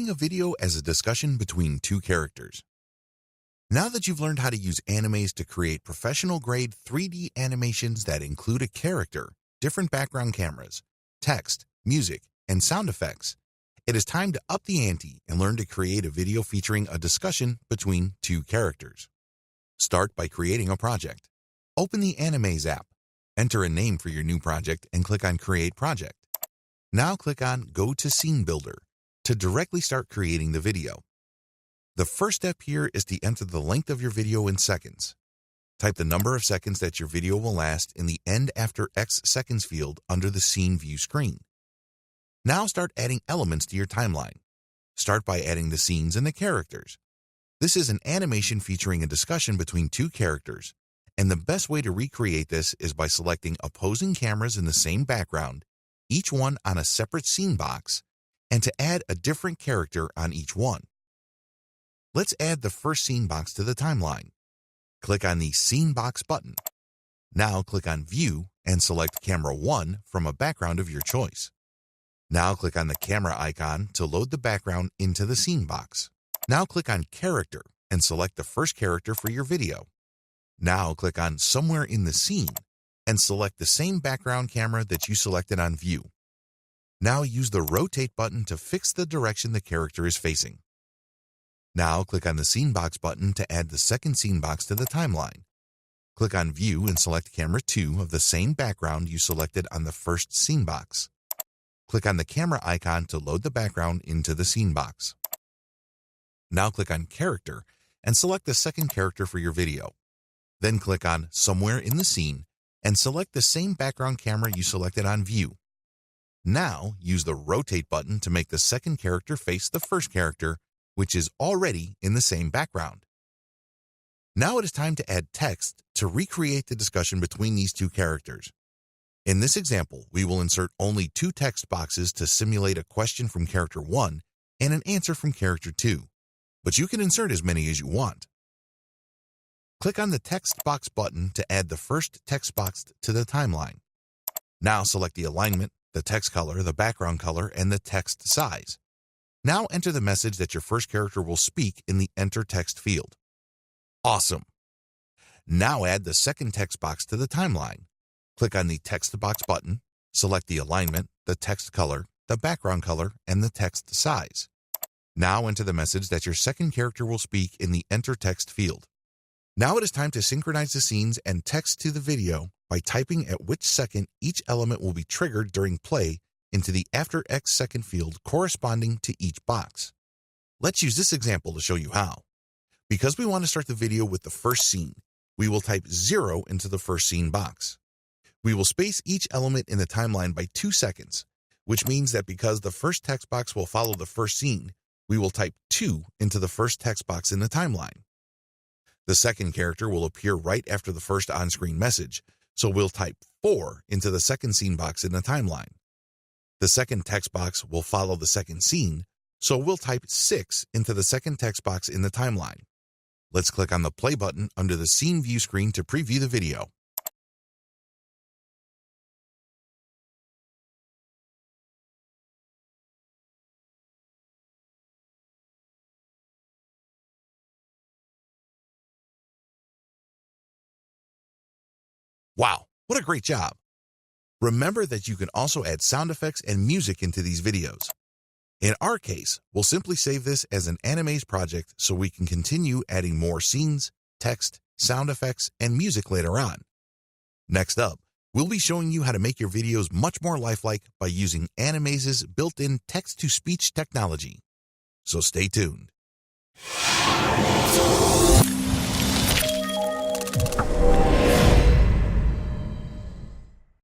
Creating a video as a discussion between two characters. Now that you've learned how to use Animaze to create professional-grade 3D animations that include a character, different background cameras, text, music, and sound effects, it is time to up the ante and learn to create a video featuring a discussion between two characters. Start by creating a project. Open the Animaze app, enter a name for your new project, and click on Create Project. Now click on Go to Scene Builder to directly start creating the video. The first step here is to enter the length of your video in seconds. Type the number of seconds that your video will last in the End After X Seconds field under the Scene View screen. Now start adding elements to your timeline. Start by adding the scenes and the characters. This is an animation featuring a discussion between two characters, and the best way to recreate this is by selecting opposing cameras in the same background, each one on a separate scene box, and to add a different character on each one. Let's add the first scene box to the timeline. Click on the Scene Box button. Now click on View and select Camera 1 from a background of your choice. Now click on the camera icon to load the background into the scene box. Now click on Character and select the first character for your video. Now click on Somewhere in the Scene and select the same background camera that you selected on View. Now use the Rotate button to fix the direction the character is facing. Now click on the Scene Box button to add the second scene box to the timeline. Click on View and select Camera 2 of the same background you selected on the first scene box. Click on the camera icon to load the background into the scene box. Now click on Character and select the second character for your video. Then click on Somewhere in the Scene and select the same background camera you selected on View. Now use the Rotate button to make the second character face the first character, which is already in the same background. Now it is time to add text to recreate the discussion between these two characters. In this example, we will insert only two text boxes to simulate a question from character 1 and an answer from character 2, but you can insert as many as you want. Click on the Text Box button to add the first text box to the timeline. Now select the alignment, the text color, the background color, and the text size. Now enter the message that your first character will speak in the Enter Text field. Awesome! Now add the second text box to the timeline. Click on the Text Box button, select the alignment, the text color, the background color, and the text size. Now enter the message that your second character will speak in the Enter Text field. Now it is time to synchronize the scenes and text to the video by typing at which second each element will be triggered during play into the After X Second field corresponding to each box. Let's use this example to show you how. Because we want to start the video with the first scene, we will type 0 into the first scene box. We will space each element in the timeline by 2 seconds, which means that because the first text box will follow the first scene, we will type 2 into the first text box in the timeline. The second character will appear right after the first on-screen message, so we'll type 4 into the second scene box in the timeline. The second text box will follow the second scene, so we'll type 6 into the second text box in the timeline. Let's click on the play button under the Scene View screen to preview the video. Wow, what a great job! Remember that you can also add sound effects and music into these videos. In our case, we'll simply save this as an Animaze project so we can continue adding more scenes, text, sound effects, and music later on. Next up, we'll be showing you how to make your videos much more lifelike by using Animaze's built-in text-to-speech technology. So stay tuned.